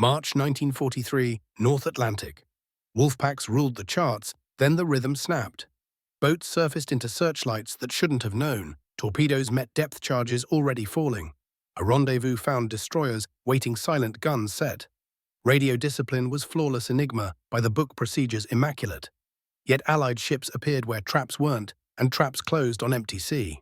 March 1943, North Atlantic. Wolfpacks ruled the charts, then the rhythm snapped. Boats surfaced into searchlights that shouldn't have known. Torpedoes met depth charges already falling. A rendezvous found destroyers waiting, silent guns set. Radio discipline was flawless, Enigma by the book, procedures immaculate. Yet Allied ships appeared where traps weren't, and traps closed on empty sea.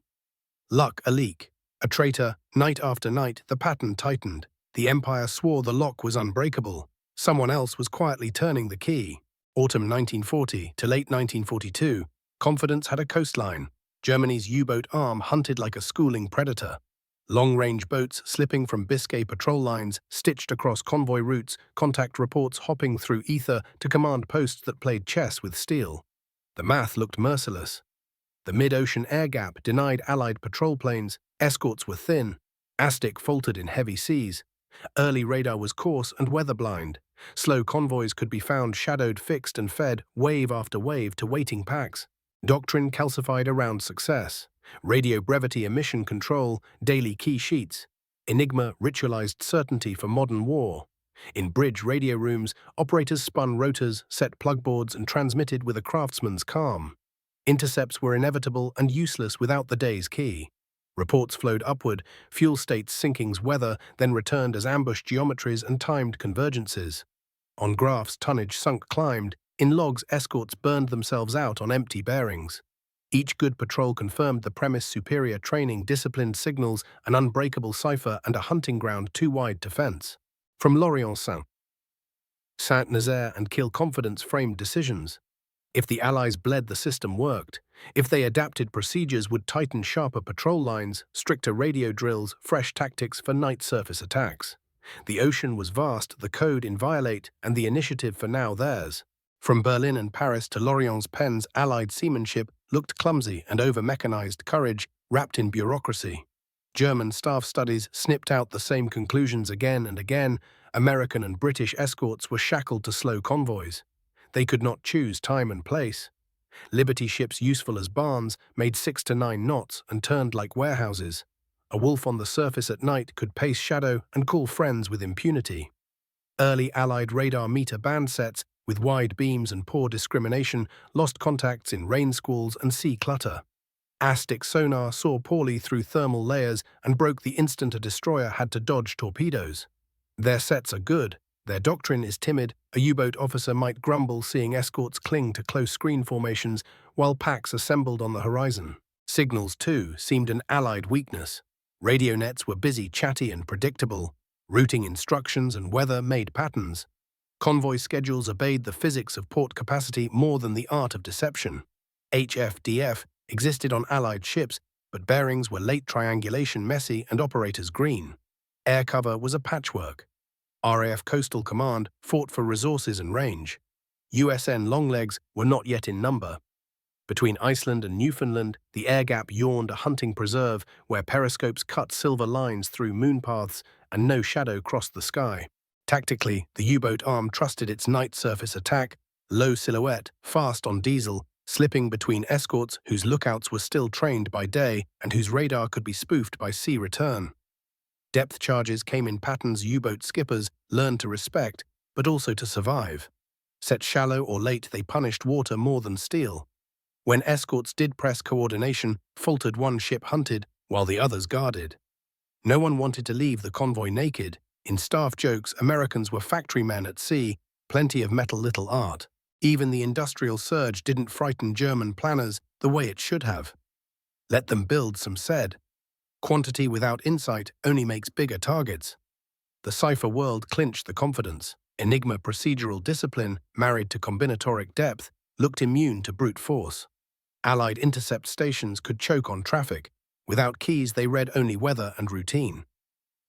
Luck a leak. A traitor, night after night, the pattern tightened. The Empire swore the lock was unbreakable. Someone else was quietly turning the key. Autumn 1940 to late 1942, confidence had a coastline. Germany's U-boat arm hunted like a schooling predator. Long-range boats slipping from Biscay patrol lines, stitched across convoy routes, contact reports hopping through ether to command posts that played chess with steel. The math looked merciless. The mid-ocean air gap denied Allied patrol planes, escorts were thin, Aztec faltered in heavy seas. Early radar was coarse and weather-blind. Slow convoys could be found shadowed, fixed and fed, wave after wave, to waiting packs. Doctrine calcified around success. Radio brevity, emission control, daily key sheets. Enigma ritualized certainty for modern war. In bridge radio rooms, operators spun rotors, set plugboards and transmitted with a craftsman's calm. Intercepts were inevitable and useless without the day's key. Reports flowed upward, fuel states, sinkings, weather, then returned as ambush geometries and timed convergences. On graphs, tonnage sunk, climbed. In logs, escorts burned themselves out on empty bearings. Each good patrol confirmed the premise: superior training, disciplined signals, an unbreakable cipher, and a hunting ground too wide to fence. From Lorient, Saint-Nazaire and Kiel, confidence framed decisions. If the Allies bled, the system worked. If they adapted, procedures would tighten: sharper patrol lines, stricter radio drills, fresh tactics for night surface attacks. The ocean was vast, the code inviolate, and the initiative for now theirs. From Berlin and Paris to Lorient's pens, Allied seamanship looked clumsy and over-mechanized, courage wrapped in bureaucracy. German staff studies snipped out the same conclusions again and again. American and British escorts were shackled to slow convoys. They could not choose time and place. Liberty ships, useful as barns, made 6 to 9 knots and turned like warehouses. A wolf on the surface at night could pace shadow and call friends with impunity. Early Allied radar meter band sets, with wide beams and poor discrimination, lost contacts in rain squalls and sea clutter. Aztec sonar saw poorly through thermal layers and broke the instant a destroyer had to dodge torpedoes. Their sets are good, their doctrine is timid. A U-boat officer might grumble seeing escorts cling to close screen formations while packs assembled on the horizon. Signals, too, seemed an Allied weakness. Radio nets were busy, chatty and predictable. Routing instructions and weather made patterns. Convoy schedules obeyed the physics of port capacity more than the art of deception. HFDF existed on Allied ships, but bearings were late, triangulation messy, and operators green. Air cover was a patchwork. RAF Coastal Command fought for resources and range. USN Longlegs were not yet in number. Between Iceland and Newfoundland, the air gap yawned, a hunting preserve where periscopes cut silver lines through moonpaths and no shadow crossed the sky. Tactically, the U-boat arm trusted its night surface attack, low silhouette, fast on diesel, slipping between escorts whose lookouts were still trained by day and whose radar could be spoofed by sea return. Depth charges came in patterns U-boat skippers learned to respect, but also to survive. Set shallow or late, they punished water more than steel. When escorts did press, coordination faltered, one ship hunted while the others guarded. No one wanted to leave the convoy naked. In staff jokes, Americans were factory men at sea, plenty of metal, little art. Even the industrial surge didn't frighten German planners the way it should have. Let them build, some said. Quantity without insight only makes bigger targets. The cipher world clinched the confidence. Enigma procedural discipline, married to combinatoric depth, looked immune to brute force. Allied intercept stations could choke on traffic. Without keys, they read only weather and routine.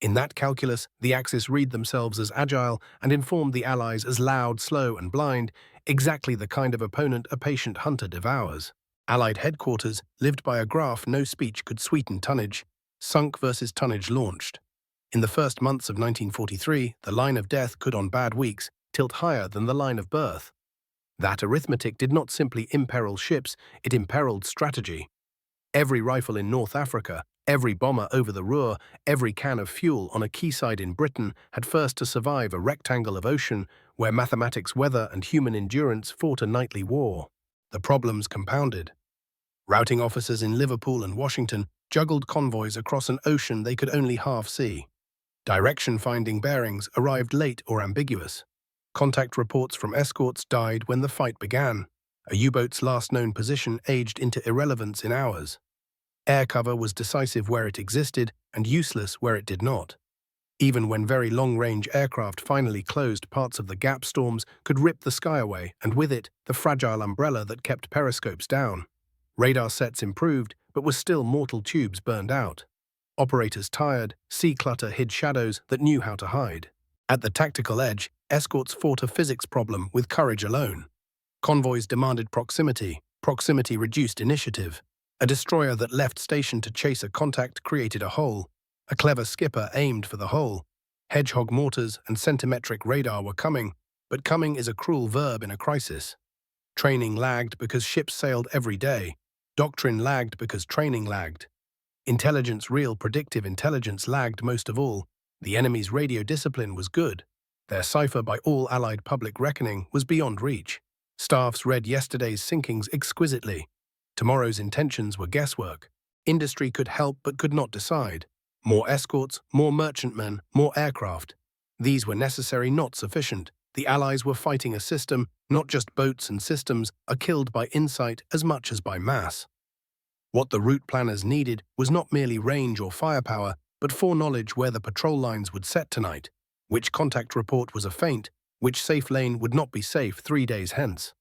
In that calculus, the Axis read themselves as agile and informed the Allies as loud, slow, and blind, exactly the kind of opponent a patient hunter devours. Allied headquarters lived by a graph no speech could sweeten: tonnage, sunk versus tonnage launched. In the first months of 1943, the line of death could, on bad weeks, tilt higher than the line of birth. That arithmetic did not simply imperil ships, it imperiled strategy. Every rifle in North Africa, Every bomber over the Ruhr, every can of fuel on a quayside in Britain had first to survive a rectangle of ocean where mathematics, weather, and human endurance fought a nightly war. The problems compounded. Routing officers in Liverpool and Washington juggled convoys across an ocean they could only half see. Direction-finding bearings arrived late or ambiguous. Contact reports from escorts died when the fight began. A U-boat's last known position aged into irrelevance in hours. Air cover was decisive where it existed and useless where it did not. Even when very long-range aircraft finally closed, parts of the gap storms could rip the sky away, and with it, the fragile umbrella that kept periscopes down. Radar sets improved, but were still mortal tubes burned out. Operators tired, sea clutter hid shadows that knew how to hide. At the tactical edge, escorts fought a physics problem with courage alone. Convoys demanded proximity. Proximity reduced initiative. A destroyer that left station to chase a contact created a hole. A clever skipper aimed for the hole. Hedgehog mortars and centimetric radar were coming, but coming is a cruel verb in a crisis. Training lagged because ships sailed every day. Doctrine lagged because training lagged. Intelligence, real predictive intelligence, lagged most of all. The enemy's radio discipline was good. Their cipher, by all Allied public reckoning, was beyond reach. Staffs read yesterday's sinkings exquisitely. Tomorrow's intentions were guesswork. Industry could help but could not decide. More escorts, more merchantmen, more aircraft. These were necessary, not sufficient. The Allies were fighting a system, not just boats, and systems are killed by insight as much as by mass. What the route planners needed was not merely range or firepower, but foreknowledge where the patrol lines would set tonight, which contact report was a feint, which safe lane would not be safe 3 days hence.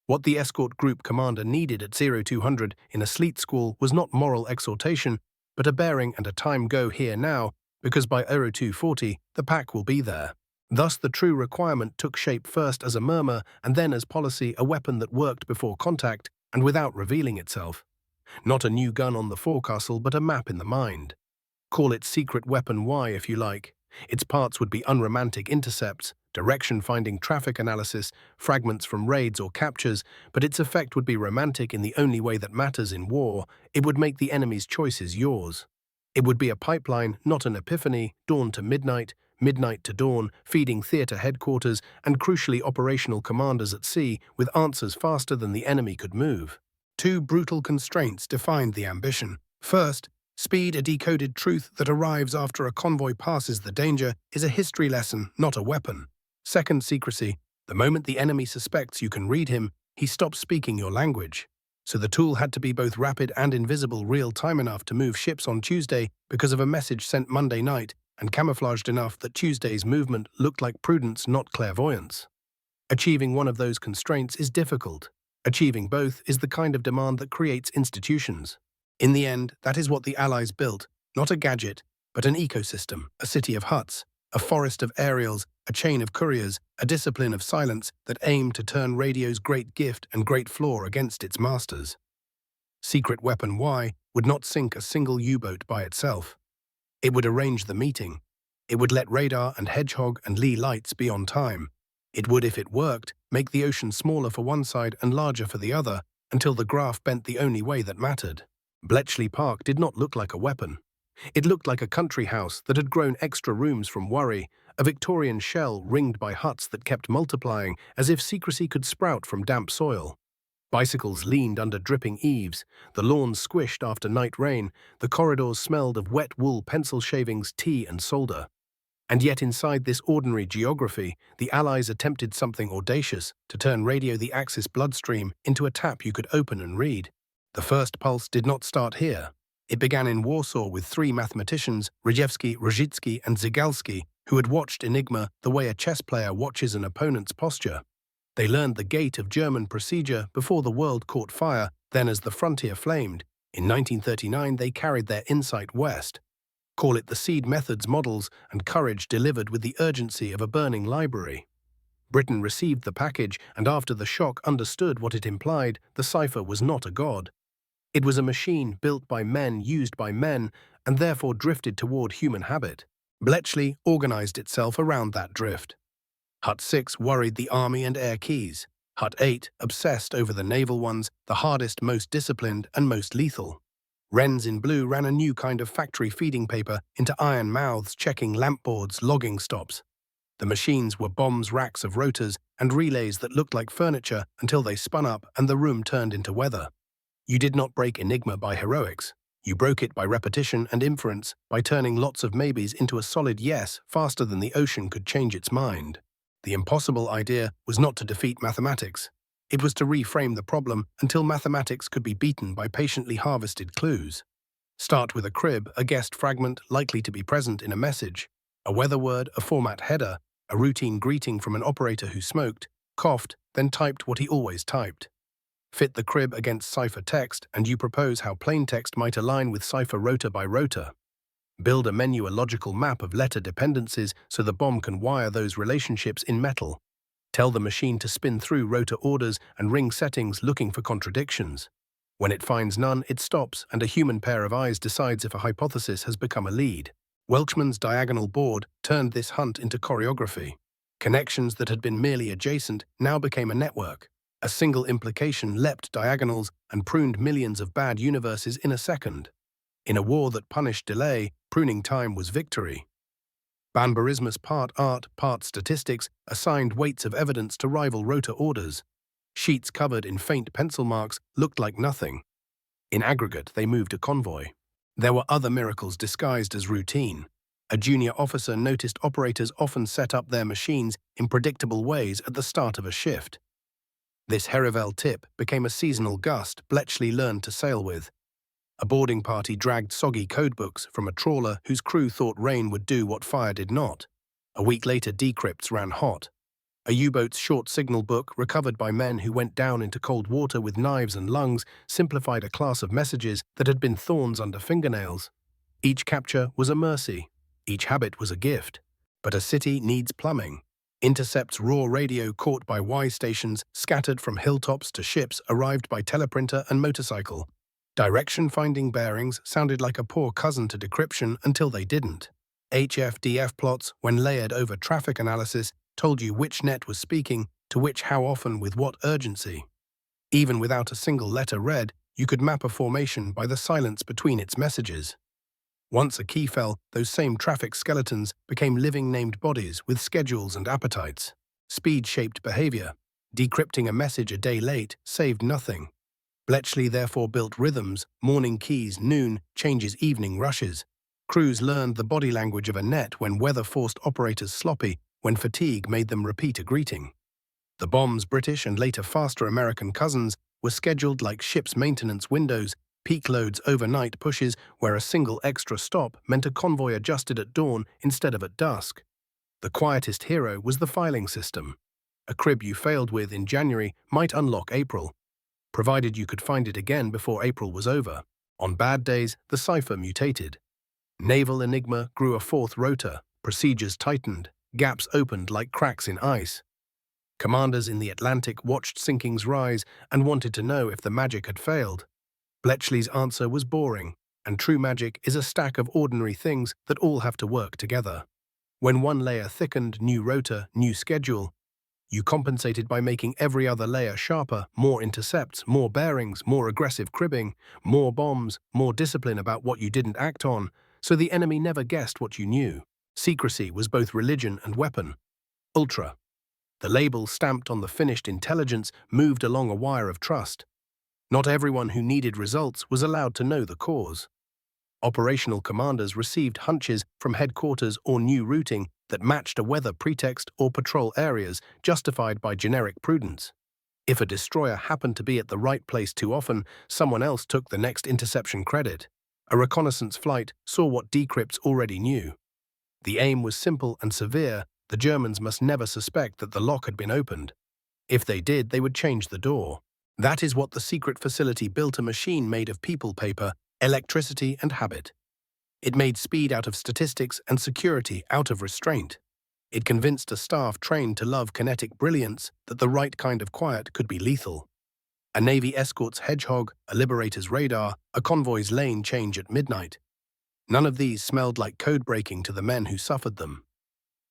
What the escort group commander needed at 0200 in a sleet squall was not moral exhortation, but a bearing and a time go here now, because by 0240 the pack will be there. Thus the true requirement took shape first as a murmur and then as policy, a weapon that worked before contact and without revealing itself. Not a new gun on the forecastle, but a map in the mind. Call it Secret Weapon Y if you like. Its parts would be unromantic intercepts, direction-finding traffic analysis, fragments from raids or captures, but its effect would be romantic in the only way that matters in war. It would make the enemy's choices yours. It would be a pipeline, not an epiphany, dawn to midnight, midnight to dawn, feeding theater headquarters and crucially operational commanders at sea with answers faster than the enemy could move. Two brutal constraints defined the ambition. First, speed, a decoded truth that arrives after a convoy passes the danger, is a history lesson, not a weapon. Second, secrecy. The moment the enemy suspects you can read him, he stops speaking your language. So the tool had to be both rapid and invisible, real-time enough to move ships on Tuesday because of a message sent Monday night, and camouflaged enough that Tuesday's movement looked like prudence, not clairvoyance. Achieving one of those constraints is difficult. Achieving both is the kind of demand that creates institutions. In the end, that is what the Allies built, not a gadget, but an ecosystem, a city of huts, a forest of aerials, a chain of couriers, a discipline of silence that aimed to turn radio's great gift and great flaw against its masters. Secret Weapon Y would not sink a single U-boat by itself. It would arrange the meeting. It would let radar and Hedgehog and Lee lights be on time. It would, if it worked, make the ocean smaller for one side and larger for the other, until the graph bent the only way that mattered. Bletchley Park did not look like a weapon. It looked like a country house that had grown extra rooms from worry, a Victorian shell ringed by huts that kept multiplying as if secrecy could sprout from damp soil. Bicycles leaned under dripping eaves, the lawns squished after night rain, the corridors smelled of wet wool, pencil shavings, tea and solder. And yet inside this ordinary geography, the Allies attempted something audacious, to turn radio the Axis bloodstream into a tap you could open and read. The first pulse did not start here. It began in Warsaw with 3 mathematicians, Rejewski, Rojicki and Zygalski, who had watched Enigma the way a chess player watches an opponent's posture. They learned the gate of German procedure before the world caught fire, then as the frontier flamed. In 1939 they carried their insight west. Call it the seed methods, models, and courage delivered with the urgency of a burning library. Britain received the package and after the shock understood what it implied. The cipher was not a god. It was a machine built by men, used by men, and therefore drifted toward human habit. Bletchley organized itself around that drift. Hut 6 worried the army and air keys. Hut 8 obsessed over the naval ones, the hardest, most disciplined, and most lethal. Wrens in blue ran a new kind of factory feeding paper into iron mouths, checking lampboards, logging stops. The machines were bombs, racks of rotors, and relays that looked like furniture until they spun up and the room turned into weather. You did not break Enigma by heroics. You broke it by repetition and inference, by turning lots of maybes into a solid yes faster than the ocean could change its mind. The impossible idea was not to defeat mathematics. It was to reframe the problem until mathematics could be beaten by patiently harvested clues. Start with a crib, a guest fragment likely to be present in a message, a weather word, a format header, a routine greeting from an operator who smoked, coughed, then typed what he always typed. Fit the crib against cipher text, and you propose how plain text might align with cipher rotor by rotor. Build a logical map of letter dependencies so the bomb can wire those relationships in metal. Tell the machine to spin through rotor orders and ring settings looking for contradictions. When it finds none, it stops, and a human pair of eyes decides if a hypothesis has become a lead. Welchman's diagonal board turned this hunt into choreography. Connections that had been merely adjacent now became a network. A single implication leapt diagonals and pruned millions of bad universes in a second. In a war that punished delay, pruning time was victory. Banburismus, part art, part statistics, assigned weights of evidence to rival rotor orders. Sheets covered in faint pencil marks looked like nothing. In aggregate, they moved a convoy. There were other miracles disguised as routine. A junior officer noticed operators often set up their machines in predictable ways at the start of a shift. This Herivel tip became a seasonal gust Bletchley learned to sail with. A boarding party dragged soggy codebooks from a trawler whose crew thought rain would do what fire did not. A week later, decrypts ran hot. A U-boat's short signal book, recovered by men who went down into cold water with knives and lungs, simplified a class of messages that had been thorns under fingernails. Each capture was a mercy. Each habit was a gift. But a city needs plumbing. Intercepts raw radio caught by Y stations, scattered from hilltops to ships, arrived by teleprinter and motorcycle. Direction-finding bearings sounded like a poor cousin to decryption until they didn't. HFDF plots, when layered over traffic analysis, told you which net was speaking to which, how often, with what urgency. Even without a single letter read, you could map a formation by the silence between its messages. Once a key fell, those same traffic skeletons became living named bodies with schedules and appetites. Speed-shaped behavior. Decrypting a message a day late saved nothing. Bletchley therefore built rhythms, morning keys, noon, changes, evening rushes. Crews learned the body language of a net when weather forced operators sloppy, when fatigue made them repeat a greeting. The bomb's British and later faster American cousins were scheduled like ship's maintenance windows, peak loads, overnight pushes where a single extra stop meant a convoy adjusted at dawn instead of at dusk. The quietest hero was the filing system. A crib you failed with in January might unlock April, provided you could find it again before April was over. On bad days, the cipher mutated. Naval Enigma grew a fourth rotor, procedures tightened, gaps opened like cracks in ice. Commanders in the Atlantic watched sinkings rise and wanted to know if the magic had failed. Bletchley's answer was boring, and true magic is a stack of ordinary things that all have to work together. When one layer thickened, new rotor, new schedule, you compensated by making every other layer sharper, more intercepts, more bearings, more aggressive cribbing, more bombs, more discipline about what you didn't act on, so the enemy never guessed what you knew. Secrecy was both religion and weapon. Ultra. The label stamped on the finished intelligence moved along a wire of trust. Not everyone who needed results was allowed to know the cause. Operational commanders received hunches from headquarters or new routing that matched a weather pretext or patrol areas justified by generic prudence. If a destroyer happened to be at the right place too often, someone else took the next interception credit. A reconnaissance flight saw what decrypts already knew. The aim was simple and severe. The Germans must never suspect that the lock had been opened. If they did, they would change the door. That is what the secret facility built, a machine made of people paper, electricity, and habit. It made speed out of statistics and security out of restraint. It convinced a staff trained to love kinetic brilliance that the right kind of quiet could be lethal. A Navy escort's hedgehog, a liberator's radar, a convoy's lane change at midnight. None of these smelled like code breaking to the men who suffered them.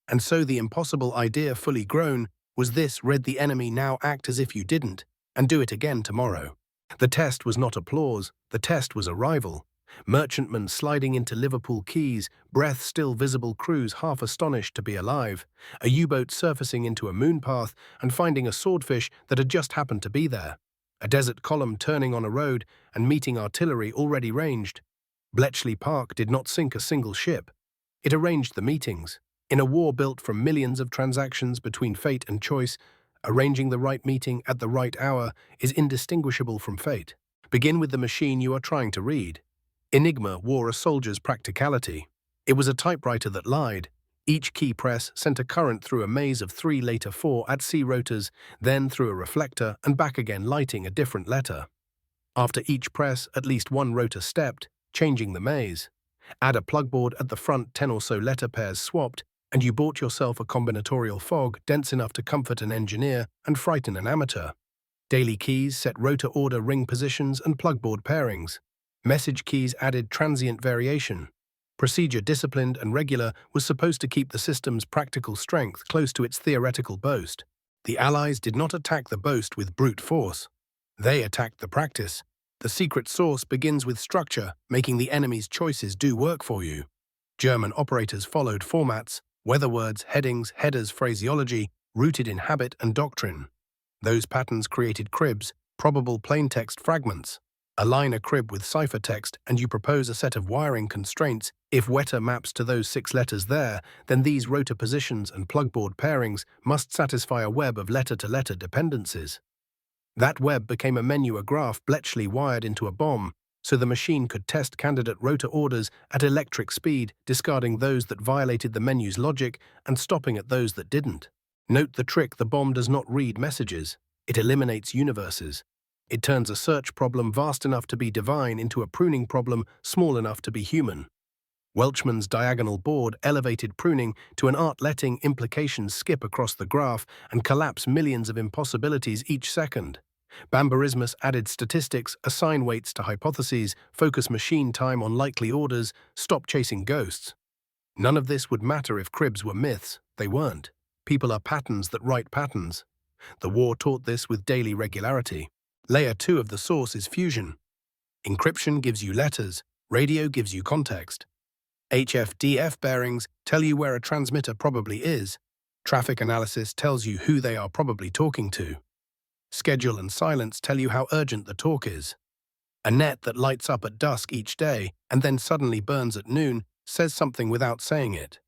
And so the impossible idea, fully grown, was this: read the enemy, now act as if you didn't, and do it again tomorrow. The test was not applause, the test was arrival. Merchantmen sliding into Liverpool quays, breath still visible crews half astonished to be alive, a U-boat surfacing into a moon path and finding a swordfish that had just happened to be there, a desert column turning on a road and meeting artillery already ranged. Bletchley Park did not sink a single ship. It arranged the meetings. In a war built from millions of transactions between fate and choice, arranging the right meeting at the right hour is indistinguishable from fate. Begin with the machine you are trying to read. Enigma wore a soldier's practicality. It was a typewriter that lied. Each key press sent a current through a maze of 3, later 4 at-sea rotors, then through a reflector and back again, lighting a different letter. After each press, at least one rotor stepped, changing the maze. Add a plugboard at the front, 10 or so letter pairs swapped, and you bought yourself a combinatorial fog dense enough to comfort an engineer and frighten an amateur. Daily keys set rotor order, ring positions, and plugboard pairings. Message keys added transient variation. Procedure, disciplined and regular, was supposed to keep the system's practical strength close to its theoretical boast. The Allies did not attack the boast with brute force. They attacked the practice. The secret sauce begins with structure, making the enemy's choices do work for you. German operators followed formats, weather words, headings, headers, phraseology, rooted in habit and doctrine. Those patterns created cribs, probable plaintext fragments. Align a crib with ciphertext and you propose a set of wiring constraints. If wetter maps to those 6 letters there, then these rotor positions and plugboard pairings must satisfy a web of letter-to-letter dependencies. That web became a menu, a graph Bletchley wired into a bombe, so the machine could test candidate rotor orders at electric speed, discarding those that violated the menu's logic and stopping at those that didn't. Note the trick: the bombe does not read messages. It eliminates universes. It turns a search problem vast enough to be divine into a pruning problem small enough to be human. Welchman's diagonal board elevated pruning to an art, letting implications skip across the graph and collapse millions of impossibilities each second. Bomberismus added statistics, assign weights to hypotheses, focus machine time on likely orders, stop chasing ghosts. None of this would matter if cribs were myths. They weren't. People are patterns that write patterns. The war taught this with daily regularity. Layer 2 of the source is fusion. Encryption gives you letters, radio gives you context. HFDF bearings tell you where a transmitter probably is. Traffic analysis tells you who they are probably talking to. Schedule and silence tell you how urgent the talk is. A net that lights up at dusk each day and then suddenly burns at noon says something without saying it.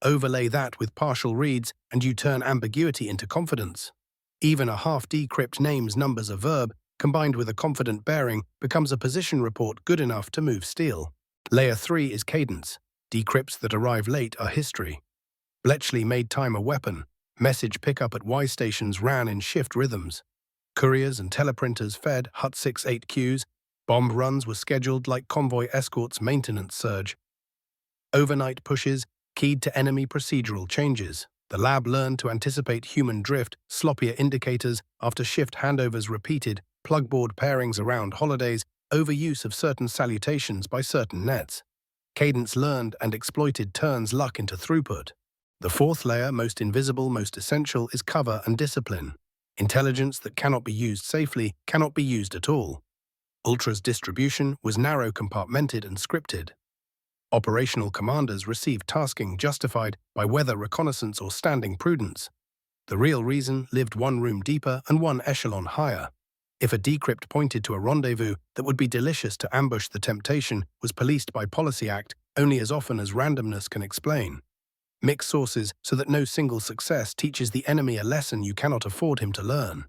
Overlay that with partial reads and you turn ambiguity into confidence. Even a half-decrypt names numbers a verb, combined with a confident bearing, becomes a position report good enough to move steel. Layer 3 is cadence. Decrypts that arrive late are history. Bletchley made time a weapon. Message pickup at Y stations ran in shift rhythms. Couriers and teleprinters fed Hut 6-8 queues. Bombe runs were scheduled like convoy escorts maintenance surge. Overnight pushes keyed to enemy procedural changes. The lab learned to anticipate human drift, sloppier indicators after shift handovers repeated, plugboard pairings around holidays, overuse of certain salutations by certain nets. Cadence learned and exploited turns luck into throughput. The 4th layer, most invisible, most essential, is cover and discipline. Intelligence that cannot be used safely cannot be used at all. Ultra's distribution was narrow, compartmented and scripted. Operational commanders received tasking justified by weather reconnaissance or standing prudence. The real reason lived one room deeper and one echelon higher. If a decrypt pointed to a rendezvous that would be delicious to ambush, the temptation was policed by Policy Act only as often as randomness can explain. Mix sources so that no single success teaches the enemy a lesson you cannot afford him to learn.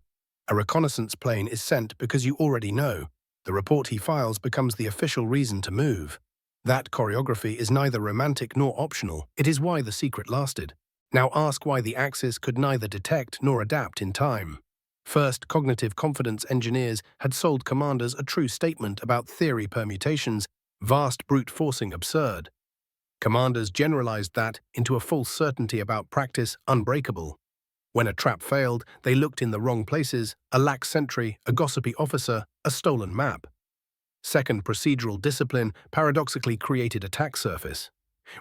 A reconnaissance plane is sent because you already know. The report he files becomes the official reason to move. That choreography is neither romantic nor optional. It is why the secret lasted. Now ask why the Axis could neither detect nor adapt in time. First, cognitive confidence engineers had sold commanders a true statement about theory permutations, vast brute forcing absurd. Commanders generalized that into a false certainty about practice, unbreakable. When a trap failed, they looked in the wrong places: a lax sentry, a gossipy officer, a stolen map. Second, procedural discipline paradoxically created attack surface.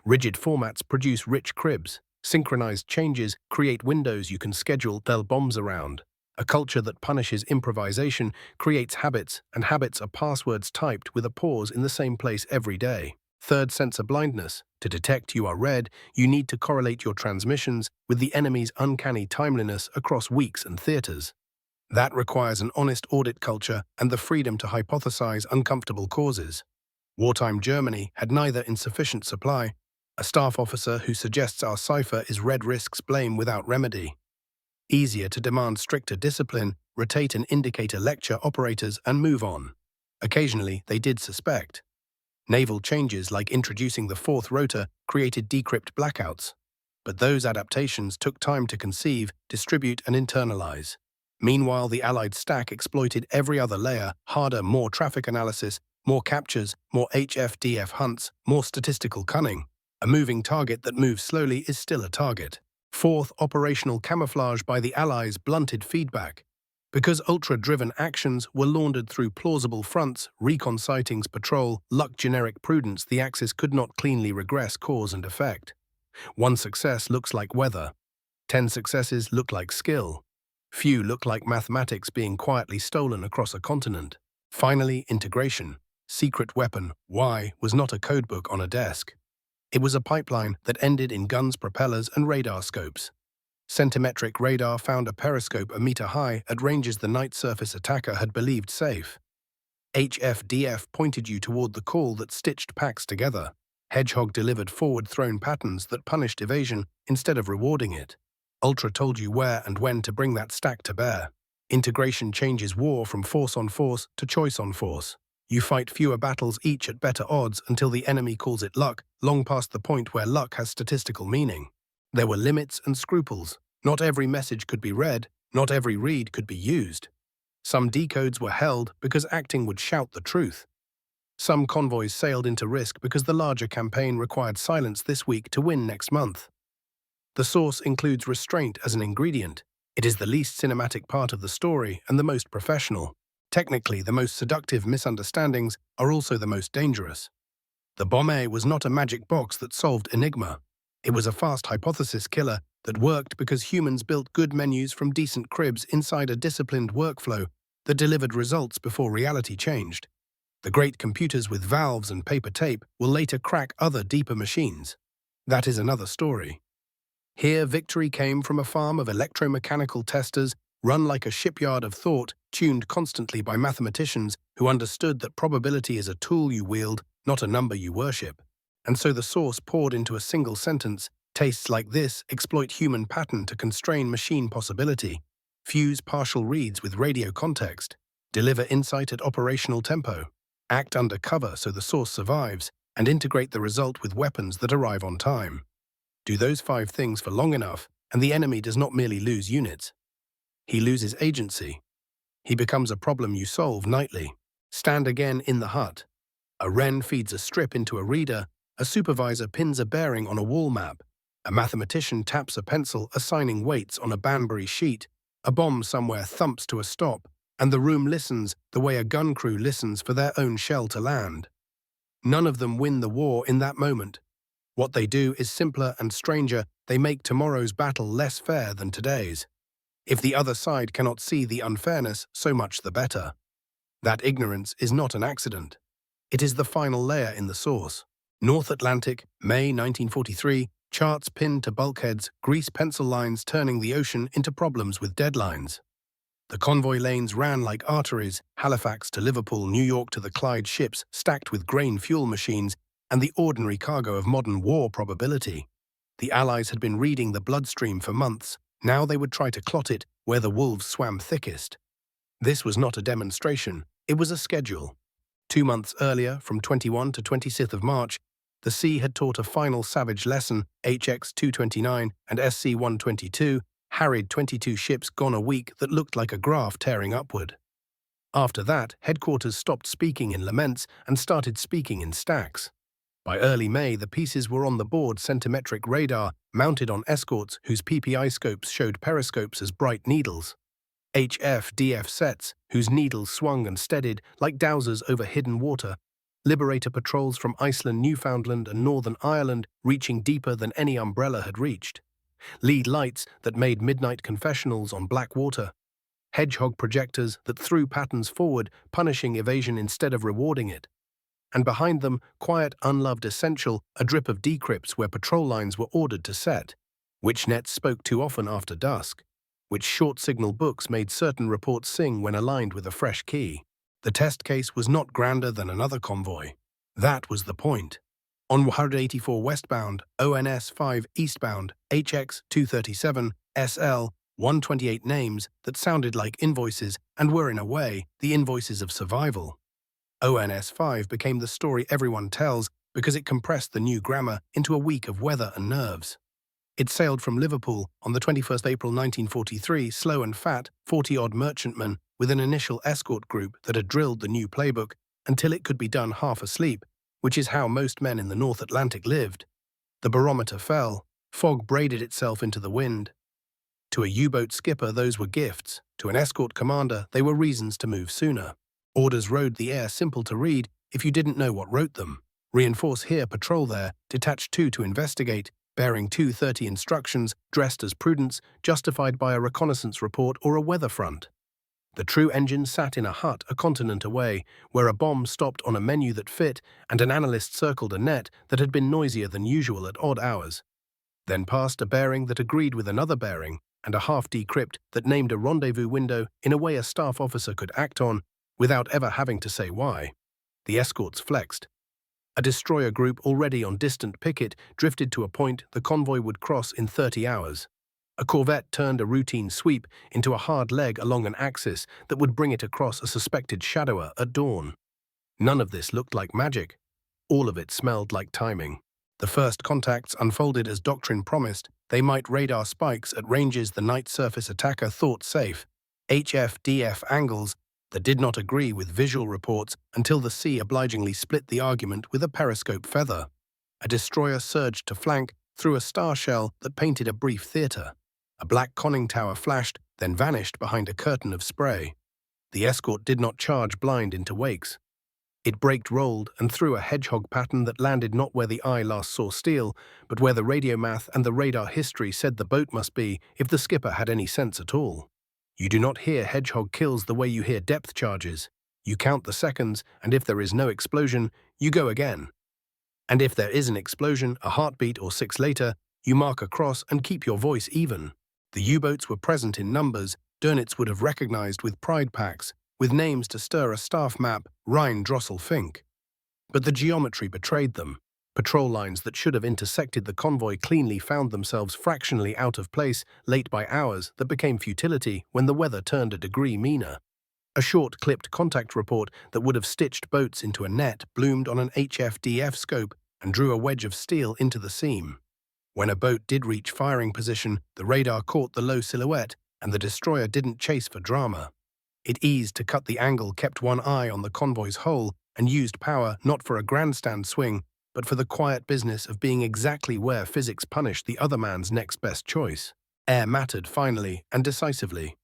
Rigid formats produce rich cribs. Synchronized changes create windows you can schedule their bombs around. A culture that punishes improvisation creates habits, and habits are passwords typed with a pause in the same place every day. Third, sensor blindness. To detect you are read, you need to correlate your transmissions with the enemy's uncanny timeliness across weeks and theaters. That requires an honest audit culture and the freedom to hypothesize uncomfortable causes. Wartime Germany had neither insufficient supply. A staff officer who suggests our cipher is read risks blame without remedy. Easier to demand stricter discipline, rotate and indicator lecture operators, and move on. Occasionally, they did suspect. Naval changes like introducing the fourth rotor created decrypt blackouts. But those adaptations took time to conceive, distribute, and internalize. Meanwhile, the Allied stack exploited every other layer, harder, more traffic analysis, more captures, more HF-DF hunts, more statistical cunning. A moving target that moves slowly is still a target. Fourth, operational camouflage by the Allies blunted feedback. Because ultra-driven actions were laundered through plausible fronts, recon sightings, patrol, luck, generic prudence, the Axis could not cleanly regress cause and effect. One success looks like weather. 10 successes look like skill. Few look like mathematics being quietly stolen across a continent. Finally, integration. Secret weapon, Y, was not a codebook on a desk. It was a pipeline that ended in guns, propellers, and radar scopes. Centimetric radar found a periscope a meter high at ranges the night surface attacker had believed safe. HF-DF pointed you toward the call that stitched packs together. Hedgehog delivered forward-thrown patterns that punished evasion instead of rewarding it. Ultra told you where and when to bring that stack to bear. Integration changes war from force on force to choice on force. You fight fewer battles each at better odds until the enemy calls it luck, long past the point where luck has statistical meaning. There were limits and scruples. Not every message could be read, not every read could be used. Some decodes were held because acting would shout the truth. Some convoys sailed into risk because the larger campaign required silence this week to win next month. The source includes restraint as an ingredient. It is the least cinematic part of the story and the most professional. Technically, the most seductive misunderstandings are also the most dangerous. The Bombe was not a magic box that solved Enigma. It was a fast hypothesis killer that worked because humans built good menus from decent cribs inside a disciplined workflow that delivered results before reality changed. The great computers with valves and paper tape will later crack other deeper machines. That is another story. Here, victory came from a farm of electromechanical testers run like a shipyard of thought, tuned constantly by mathematicians who understood that probability is a tool you wield, not a number you worship. And so the source poured into a single sentence, tastes like this exploit human pattern to constrain machine possibility, fuse partial reads with radio context, deliver insight at operational tempo, act under cover so the source survives, and integrate the result with weapons that arrive on time. Do those 5 things for long enough, and the enemy does not merely lose units. He loses agency. He becomes a problem you solve nightly. Stand again in the hut. A wren feeds a strip into a reader, a supervisor pins a bearing on a wall map, a mathematician taps a pencil assigning weights on a Banbury sheet, a bomb somewhere thumps to a stop, and the room listens the way a gun crew listens for their own shell to land. None of them win the war in that moment. What they do is simpler and stranger. They make tomorrow's battle less fair than today's. If the other side cannot see the unfairness, so much the better. That ignorance is not an accident. It is the final layer in the source. North Atlantic, May 1943, charts pinned to bulkheads, grease pencil lines turning the ocean into problems with deadlines. The convoy lanes ran like arteries, Halifax to Liverpool, New York to the Clyde ships stacked with grain fuel machines and the ordinary cargo of modern war probability. The Allies had been reading the bloodstream for months. Now they would try to clot it where the wolves swam thickest. This was not a demonstration, it was a schedule. 2 months earlier, from 21 to 26th of March, the sea had taught a final savage lesson. HX-229 and SC-122 harried 22 ships gone a week that looked like a graph tearing upward. After that, headquarters stopped speaking in laments and started speaking in stacks. By early May, the pieces were on the board centimetric radar mounted on escorts whose PPI scopes showed periscopes as bright needles. HF-DF sets, whose needles swung and steadied like dowsers over hidden water. Liberator patrols from Iceland, Newfoundland, and Northern Ireland reaching deeper than any umbrella had reached. Lead lights that made midnight confessionals on black water. hedgehog projectors that threw patterns forward, punishing evasion instead of rewarding it. And behind them, quiet, unloved essential, a drip of decrypts where patrol lines were ordered to set. Which nets spoke too often after dusk. Which short signal books made certain reports sing when aligned with a fresh key. The test case was not grander than another convoy. That was the point. On 184 westbound, ONS 5 eastbound, HX 237, SL 128 names that sounded like invoices and were in a way the invoices of survival. ONS 5 became the story everyone tells because it compressed the new grammar into a week of weather and nerves. It sailed from Liverpool on the 21st April 1943, slow and fat, 40-odd merchantmen with an initial escort group that had drilled the new playbook until it could be done half asleep, which is how most men in the North Atlantic lived. The barometer fell, fog braided itself into the wind. To a U-boat skipper, those were gifts. To an escort commander, they were reasons to move sooner. Orders rode the air, simple to read if you didn't know what wrote them. Reinforce here, patrol there, detach 2 to investigate, bearing 230 instructions, dressed as prudence, justified by a reconnaissance report or a weather front. The true engine sat in a hut a continent away, where a bomb stopped on a menu that fit and an analyst circled a net that had been noisier than usual at odd hours. Then passed a bearing that agreed with another bearing and a half-decrypt that named a rendezvous window in a way a staff officer could act on without ever having to say why. The escorts flexed. A destroyer group already on distant picket drifted to a point the convoy would cross in 30 hours. A corvette turned a routine sweep into a hard leg along an axis that would bring it across a suspected shadower at dawn. None of this looked like magic. All of it smelled like timing. The first contacts unfolded as doctrine promised. They might radar spikes at ranges the night surface attacker thought safe. HF-DF angles that did not agree with visual reports until the sea obligingly split the argument with a periscope feather. A destroyer surged to flank through a star shell that painted a brief theater. A black conning tower flashed, then vanished behind a curtain of spray. The escort did not charge blind into wakes. It braked, rolled, and threw a hedgehog pattern that landed not where the eye last saw steel, but where the radio math and the radar history said the boat must be if the skipper had any sense at all. You do not hear hedgehog kills the way you hear depth charges. You count the seconds, and if there is no explosion, you go again. And if there is an explosion, a heartbeat or 6 later, you mark a cross and keep your voice even. The U-boats were present in numbers. Dönitz would have recognized with pride packs, with names to stir a staff map, Rhine Drossel Fink. But the geometry betrayed them. Patrol lines that should have intersected the convoy cleanly found themselves fractionally out of place, late by hours that became futility when the weather turned a degree meaner. A short, clipped contact report that would have stitched boats into a net bloomed on an HF-DF scope and drew a wedge of steel into the seam. When a boat did reach firing position, the radar caught the low silhouette, and the destroyer didn't chase for drama. It eased to cut the angle, kept one eye on the convoy's hull, and used power not for a grandstand swing, but for the quiet business of being exactly where physics punished the other man's next best choice. Air mattered finally and decisively.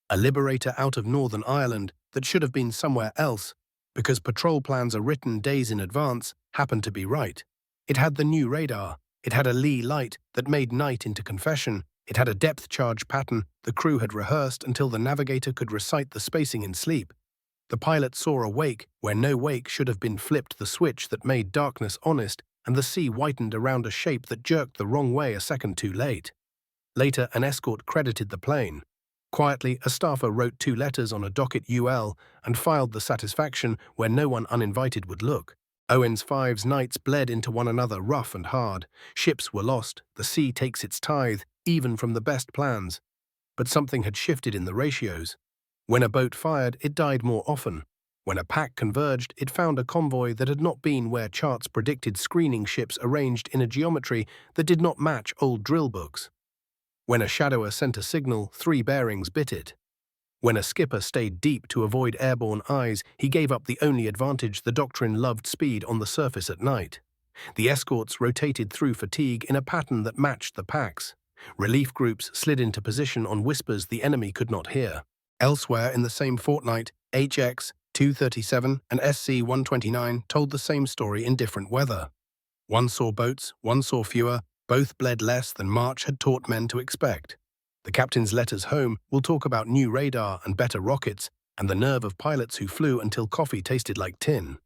A liberator out of Northern Ireland that should have been somewhere else, because patrol plans are written days in advance, happened to be right. It had the new radar. It had a lee light that made night into confession. It had a depth charge pattern the crew had rehearsed until the navigator could recite the spacing in sleep. The pilot saw a wake where no wake should have been, flipped the switch that made darkness honest, and the sea whitened around a shape that jerked the wrong way a second too late. Later, an escort credited the plane. Quietly, a staffer wrote 2 letters on a docket UL and filed the satisfaction where no one uninvited would look. Owen's 5's nights bled into one another, rough and hard. Ships were lost. The sea takes its tithe, even from the best plans. But something had shifted in the ratios. When a boat fired, it died more often. When a pack converged, it found a convoy that had not been where charts predicted, screening ships arranged in a geometry that did not match old drill books. When a shadower sent a signal, 3 bearings bit it. When a skipper stayed deep to avoid airborne eyes, he gave up the only advantage the doctrine loved: speed on the surface at night. The escorts rotated through fatigue in a pattern that matched the packs. Relief groups slid into position on whispers the enemy could not hear. Elsewhere in the same fortnight, HX 237 and SC 129 told the same story in different weather. One saw boats, one saw fewer, both bled less than March had taught men to expect. The captain's letters home will talk about new radar and better rockets and the nerve of pilots who flew until coffee tasted like tin.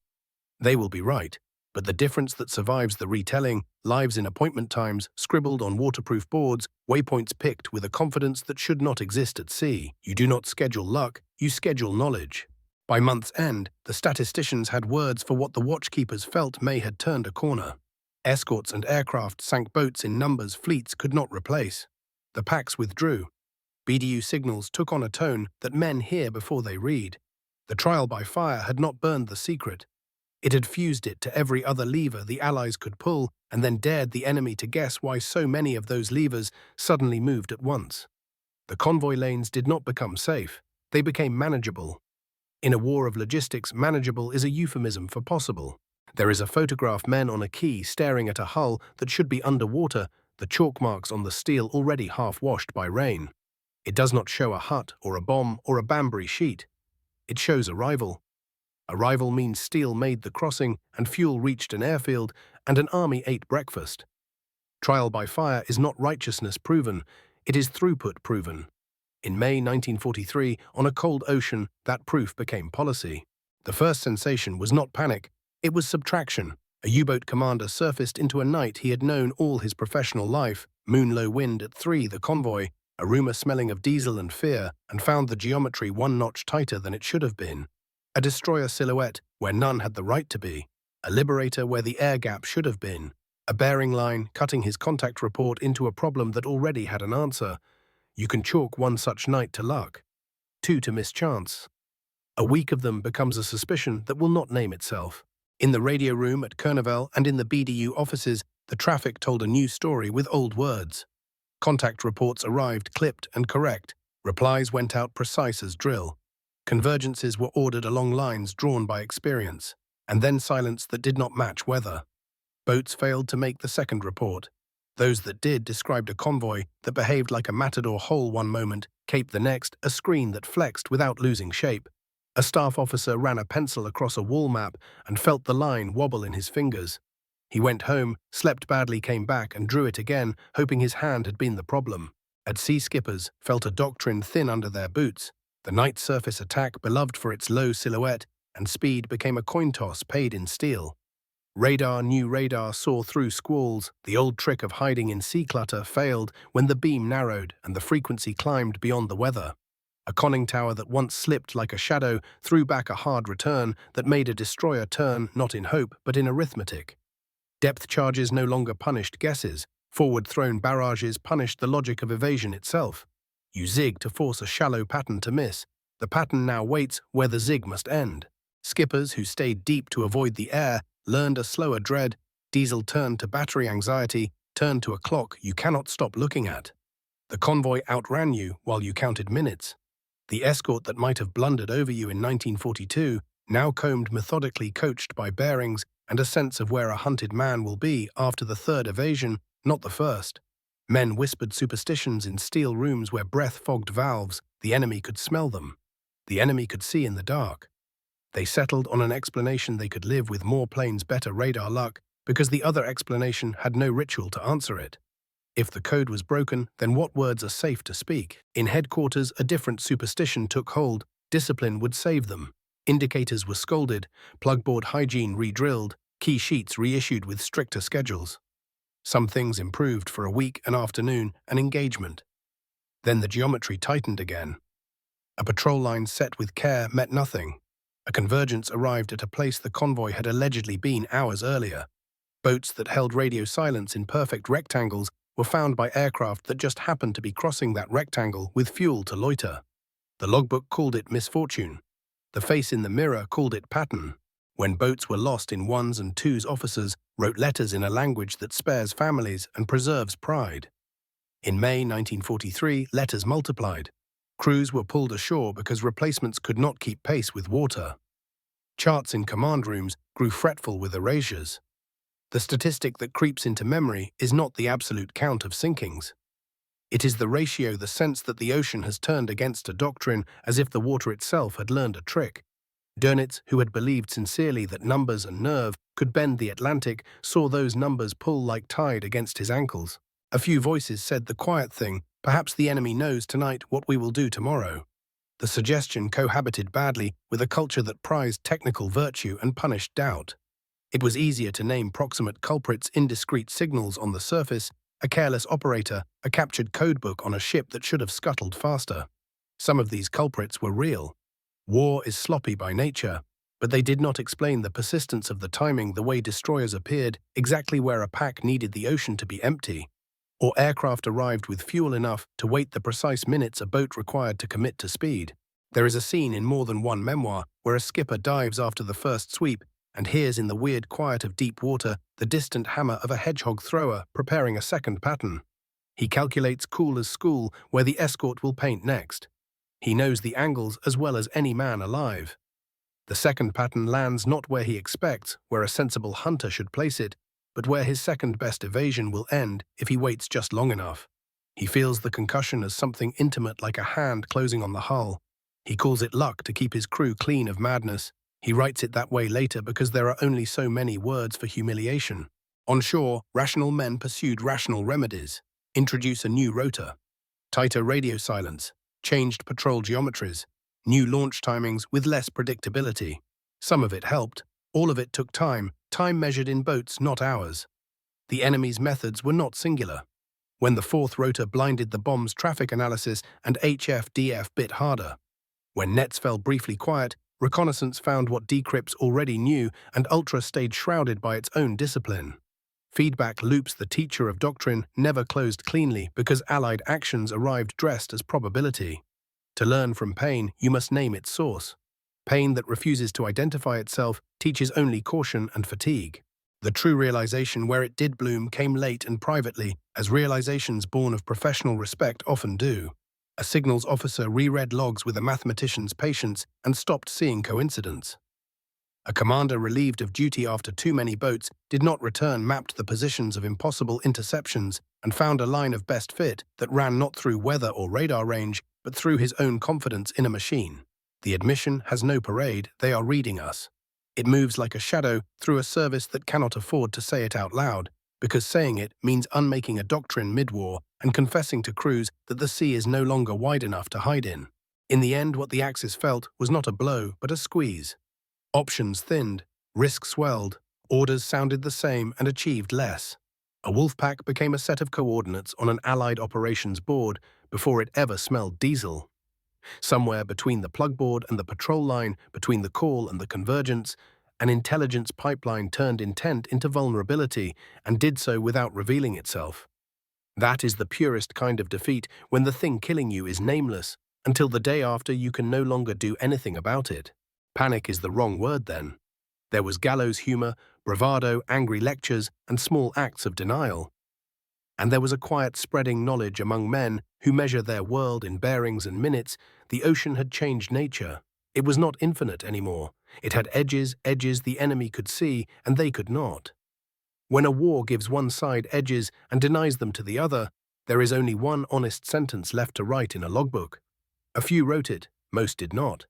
They will be right, but the difference that survives the retelling lives in appointment times scribbled on waterproof boards, waypoints picked with a confidence that should not exist at sea. You do not schedule luck, you schedule knowledge. By month's end, the statisticians had words for what the watchkeepers felt May had turned a corner. Escorts and aircraft sank boats in numbers fleets could not replace. The packs withdrew. BDU signals took on a tone that men hear before they read. The trial by fire had not burned the secret. It had fused it to every other lever the Allies could pull and then dared the enemy to guess why so many of those levers suddenly moved at once. The convoy lanes did not become safe. They became manageable. In a war of logistics, manageable is a euphemism for possible. There is a photograph men on a quay staring at a hull that should be underwater, the chalk marks on the steel already half-washed by rain. It does not show a hut or a bomb or a Banbury sheet. It shows arrival. Arrival means steel made the crossing and fuel reached an airfield and an army ate breakfast. Trial by fire is not righteousness proven, it is throughput proven. In May 1943, on a cold ocean, that proof became policy. The first sensation was not panic, it was subtraction. A U-boat commander surfaced into a night he had known all his professional life, moon-low wind at 3 the convoy, a rumor smelling of diesel and fear, and found the geometry one notch tighter than it should have been. A destroyer silhouette where none had the right to be, a liberator where the air gap should have been, a bearing line cutting his contact report into a problem that already had an answer. You can chalk one such night to luck, 2 to mischance. A week of them becomes a suspicion that will not name itself. In the radio room at Kernevel and in the BDU offices, the traffic told a new story with old words. Contact reports arrived clipped and correct, replies went out precise as drill. Convergences were ordered along lines drawn by experience, and then silence that did not match weather. Boats failed to make the second report. Those that did described a convoy that behaved like a matador hole one moment, cape the next, a screen that flexed without losing shape. A staff officer ran a pencil across a wall map and felt the line wobble in his fingers. He went home, slept badly, came back and drew it again, hoping his hand had been the problem. At sea skippers felt a doctrine thin under their boots. The night surface attack, beloved for its low silhouette and speed, became a coin toss paid in steel. New radar saw through squalls. The old trick of hiding in sea clutter failed when the beam narrowed and the frequency climbed beyond the weather. A conning tower that once slipped like a shadow threw back a hard return that made a destroyer turn not in hope but in arithmetic. Depth charges no longer punished guesses. Forward-thrown barrages punished the logic of evasion itself. You zig to force a shallow pattern to miss. The pattern now waits where the zig must end. Skippers who stayed deep to avoid the air learned a slower dread. Diesel turned to battery anxiety, turned to a clock you cannot stop looking at. The convoy outran you while you counted minutes. The escort that might have blundered over you in 1942 now combed methodically, coached by bearings and a sense of where a hunted man will be after the third evasion, not the first. Men whispered superstitions in steel rooms where breath fogged valves. The enemy could smell them. The enemy could see in the dark. They settled on an explanation they could live with: more planes, better radar luck, because the other explanation had no ritual to answer it. If the code was broken, then what words are safe to speak? In headquarters, a different superstition took hold. Discipline would save them. Indicators were scolded, plugboard hygiene re-drilled, key sheets reissued with stricter schedules. Some things improved for a week, an afternoon, an engagement. Then the geometry tightened again. A patrol line set with care met nothing. A convergence arrived at a place the convoy had allegedly been hours earlier. Boats that held radio silence in perfect rectangles were found by aircraft that just happened to be crossing that rectangle with fuel to loiter. The logbook called it misfortune. The face in the mirror called it pattern. When boats were lost in ones and twos, officers wrote letters in a language that spares families and preserves pride. In May 1943, letters multiplied. Crews were pulled ashore because replacements could not keep pace with water. Charts in command rooms grew fretful with erasures. The statistic that creeps into memory is not the absolute count of sinkings. It is the ratio, the sense that the ocean has turned against a doctrine as if the water itself had learned a trick. Dönitz, who had believed sincerely that numbers and nerve could bend the Atlantic, saw those numbers pull like tide against his ankles. A few voices said the quiet thing: Perhaps the enemy knows tonight what we will do tomorrow. The suggestion cohabited badly with a culture that prized technical virtue and punished doubt. It was easier to name proximate culprits indiscreet signals on the surface, a careless operator, a captured codebook on a ship that should have scuttled faster. Some of these culprits were real. War is sloppy by nature, but they did not explain the persistence of the timing, the way destroyers appeared exactly where a pack needed the ocean to be empty, or aircraft arrived with fuel enough to wait the precise minutes a boat required to commit to speed. There is a scene in more than one memoir where a skipper dives after the first sweep and hears in the weird quiet of deep water the distant hammer of a hedgehog thrower preparing a second pattern. He calculates cool as school where the escort will paint next. He knows the angles as well as any man alive. The second pattern lands not where he expects, where a sensible hunter should place it, but where his second-best evasion will end if he waits just long enough. He feels the concussion as something intimate like a hand closing on the hull. He calls it luck to keep his crew clean of madness. He writes it that way later because there are only so many words for humiliation. On shore, rational men pursued rational remedies. Introduce a new rotor. Tighter radio silence. Changed patrol geometries. New launch timings with less predictability. Some of it helped. All of it took time measured in boats, not hours. The enemy's methods were not singular. When the fourth rotor blinded the bomb's traffic analysis and HF-DF bit harder. When nets fell briefly quiet, reconnaissance found what decrypts already knew and Ultra stayed shrouded by its own discipline. Feedback loops, the teacher of doctrine, never closed cleanly because Allied actions arrived dressed as probability. To learn from pain, you must name its source. Pain that refuses to identify itself teaches only caution and fatigue. The true realization where it did bloom came late and privately, as realizations born of professional respect often do. A signals officer reread logs with a mathematician's patience and stopped seeing coincidence. A commander relieved of duty after too many boats did not return, mapped the positions of impossible interceptions, and found a line of best fit that ran not through weather or radar range, but through his own confidence in a machine. The admission has no parade, they are reading us. It moves like a shadow through a service that cannot afford to say it out loud, because saying it means unmaking a doctrine mid-war and confessing to crews that the sea is no longer wide enough to hide in. In the end, what the Axis felt was not a blow, but a squeeze. Options thinned, risk swelled, orders sounded the same and achieved less. A wolfpack became a set of coordinates on an Allied operations board before it ever smelled diesel. Somewhere between the plugboard and the patrol line, between the call and the convergence, an intelligence pipeline turned intent into vulnerability and did so without revealing itself. That is the purest kind of defeat, when the thing killing you is nameless, until the day after you can no longer do anything about it. Panic is the wrong word then. There was gallows humor, bravado, angry lectures, and small acts of denial. And there was a quiet spreading knowledge among men who measure their world in bearings and minutes. The ocean had changed nature. It was not infinite anymore. It had edges the enemy could see and they could not. When a war gives one side edges and denies them to the other, there is only one honest sentence left to write in a logbook. A few wrote it, most did not.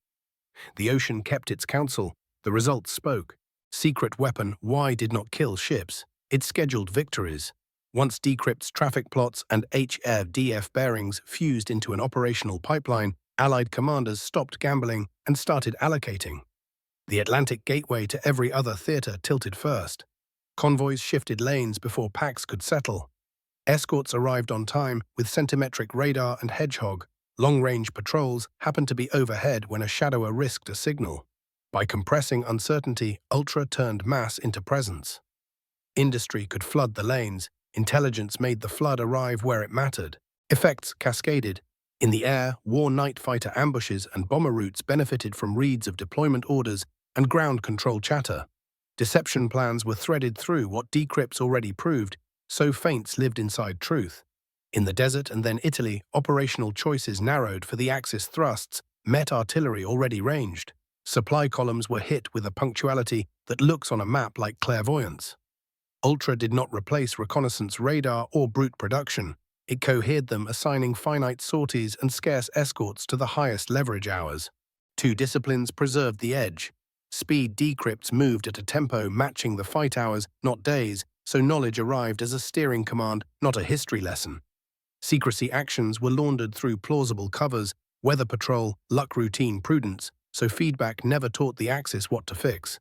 The ocean kept its counsel. The results spoke. Secret weapon Y did not kill ships. It scheduled victories. Once decrypts, traffic plots, and HF-DF bearings fused into an operational pipeline, Allied commanders stopped gambling and started allocating. The Atlantic gateway to every other theater tilted first. Convoys shifted lanes before packs could settle. Escorts arrived on time with centimetric radar and hedgehog. Long-range patrols happened to be overhead when a shadower risked a signal. By compressing uncertainty, Ultra turned mass into presence. Industry could flood the lanes. Intelligence made the flood arrive where it mattered. Effects cascaded. In the air, war night fighter ambushes and bomber routes benefited from reads of deployment orders and ground control chatter. Deception plans were threaded through what decrypts already proved, so feints lived inside truth. In the desert and then Italy, operational choices narrowed for the Axis thrusts, met artillery already ranged. Supply columns were hit with a punctuality that looks on a map like clairvoyance. Ultra did not replace reconnaissance radar or brute production. It cohered them, assigning finite sorties and scarce escorts to the highest leverage hours. Two disciplines preserved the edge. Speed decrypts moved at a tempo matching the fight hours, not days, so knowledge arrived as a steering command, not a history lesson. Secrecy actions were laundered through plausible covers, weather patrol, luck routine prudence, so feedback never taught the Axis what to fix.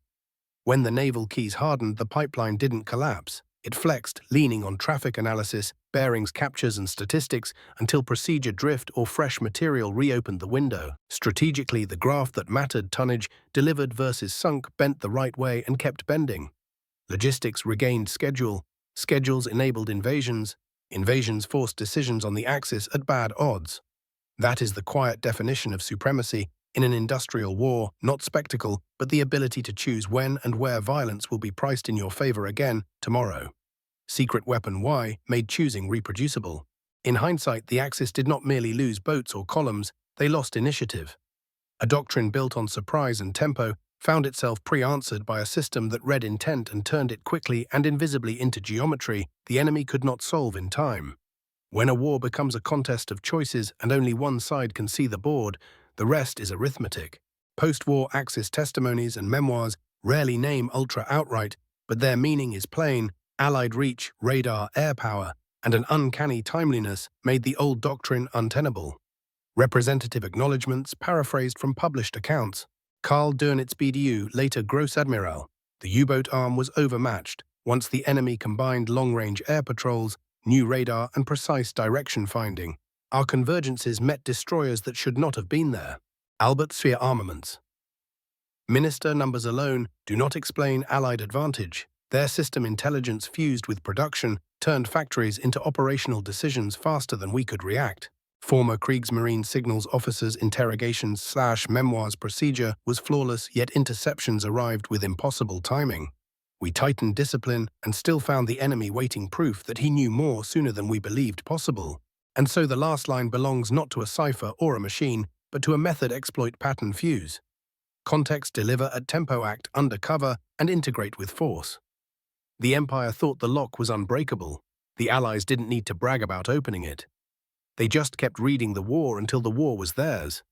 When the naval keys hardened, the pipeline didn't collapse. It flexed, leaning on traffic analysis, bearings captures and statistics until procedure drift or fresh material reopened the window. Strategically, the graph that mattered, tonnage, delivered versus sunk, bent the right way and kept bending. Logistics regained schedule. Schedules enabled invasions. Invasions forced decisions on the Axis at bad odds. That is the quiet definition of supremacy in an industrial war, not spectacle, but the ability to choose when and where violence will be priced in your favor again tomorrow. Secret Weapon Y made choosing reproducible. In hindsight, the Axis did not merely lose boats or columns, they lost initiative. A doctrine built on surprise and tempo found itself pre-answered by a system that read intent and turned it quickly and invisibly into geometry the enemy could not solve in time. When a war becomes a contest of choices and only one side can see the board, the rest is arithmetic. Post-war Axis testimonies and memoirs rarely name Ultra outright, but their meaning is plain. Allied reach, radar, air power, and an uncanny timeliness made the old doctrine untenable. Representative acknowledgements paraphrased from published accounts. Karl Dönitz BDU, later Großadmiral. The U-boat arm was overmatched. Once the enemy combined long-range air patrols, new radar, and precise direction finding, our convergences met destroyers that should not have been there. Albert Sphere armaments. Minister numbers alone do not explain Allied advantage. Their system intelligence fused with production turned factories into operational decisions faster than we could react. Former Kriegsmarine signals officers' interrogations/memoirs procedure was flawless, yet interceptions arrived with impossible timing. We tightened discipline and still found the enemy waiting proof that he knew more sooner than we believed possible. And so the last line belongs not to a cipher or a machine, but to a method exploit pattern fuse. Context deliver at tempo act undercover and integrate with force. The Empire thought the lock was unbreakable. The Allies didn't need to brag about opening it. They just kept reading the war until the war was theirs.